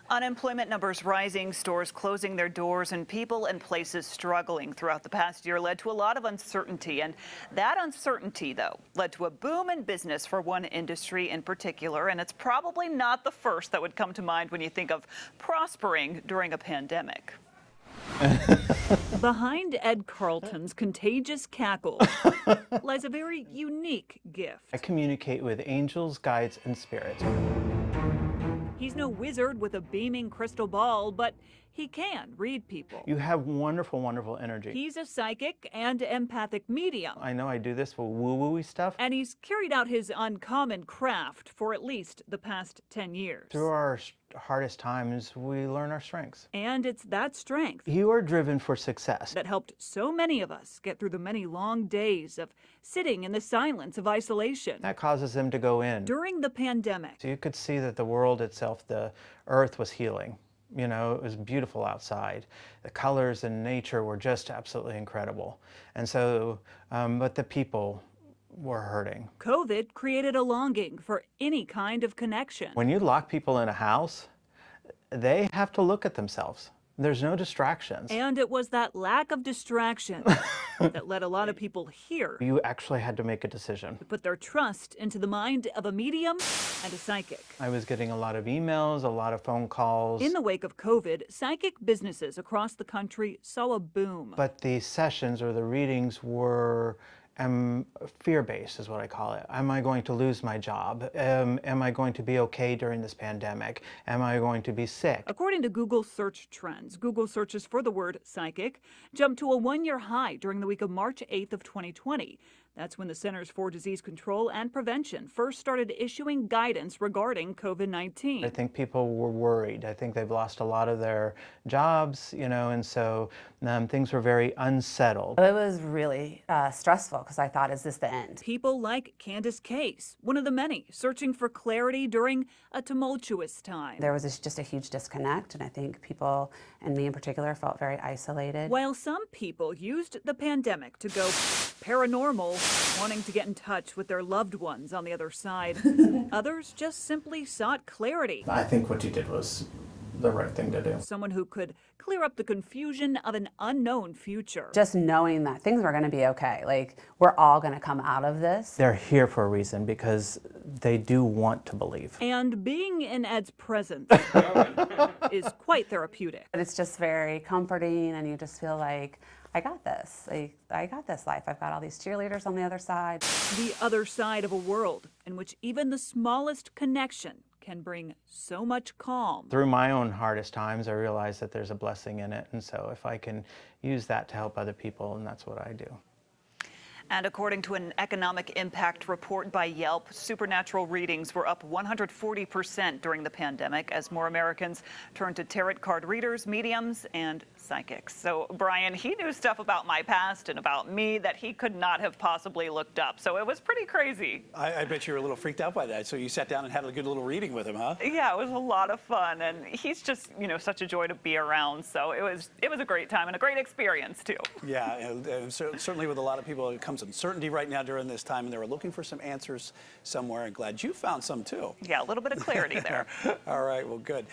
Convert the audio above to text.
Unemployment numbers rising, stores closing their doors, and people and places struggling throughout the past year led to a lot of uncertainty. And that uncertainty, though, led to a boom in business for one industry in particular. And it's probably not the first that would come to mind when you think of prospering during a pandemic. Behind Ed Carlton's contagious cackle lies a very unique gift. I communicate with angels, guides, and spirits. He's no wizard with a beaming crystal ball, but he can read people. You have wonderful, wonderful energy. He's a psychic and empathic medium. I know I do this for woo-woo-y stuff. And he's carried out his uncommon craft for at least the past 10 years. Through our hardest times, we learn our strengths. And it's that strength You are driven for success. that helped so many of us get through the many long days of sitting in the silence of isolation. That causes them to go in. During the pandemic, So you could see that the world itself, the earth was healing. You know, it was beautiful outside. The colors and nature were just absolutely incredible. And so, but the people were hurting. COVID created a longing for any kind of connection. When you lock people in a house, they have to look at themselves. There's no distractions. And it was that lack of distraction that led a lot of people here You actually had to make a decision. to put their trust into the mind of a medium and a psychic. I was getting a lot of emails, a lot of phone calls. In the wake of COVID, psychic businesses across the country saw a boom. But the sessions or the readings were fear-based is what I call it. Am I going to lose my job? Am I going to be okay during this pandemic? Am I going to be sick? According to Google search trends, Google searches for the word psychic jumped to a one-year high during the week of March 8th of 2020. That's when the Centers for Disease Control and Prevention first started issuing guidance regarding COVID-19. I think people were worried. I think they've lost a lot of their jobs, you know, and so things were very unsettled. It was really stressful because I thought, is this the end? People like Candace Case, one of the many searching for clarity during a tumultuous time. There was just a huge disconnect, and I think people, and me in particular, felt very isolated. While some people used the pandemic to go paranormal, wanting to get in touch with their loved ones on the other side, others just simply sought clarity. I think what you did was the right thing to do. Someone who could clear up the confusion of an unknown future. Just knowing that things were going to be okay. Like, we're all going to come out of this. They're here for a reason because they do want to believe. And being in Ed's presence is quite therapeutic. But it's just very comforting, and you just feel like, I got this. Like, I got this life. I've got all these cheerleaders on the other side. The other side of a world in which even the smallest connection can bring so much calm. Through my own hardest times, I realized that there's a blessing in it. And so if I can use that to help other people, and that's what I do. And according to an economic impact report by Yelp, supernatural readings were up 140% during the pandemic as more Americans turned to tarot card readers, mediums, and psychics. So, Brian, he knew stuff about my past and about me that he could not have possibly looked up. So it was pretty crazy. I bet you were a little freaked out by that. So you sat down and had a good little reading with him, huh? Yeah, it was a lot of fun. And he's just, you know, such a joy to be around. So it was a great time and a great experience, too. Yeah, and certainly with a lot of people, it comes uncertainty right now during this time, and they were looking for some answers somewhere, and glad you found some too. Yeah, a little bit of clarity there. All right, well, good.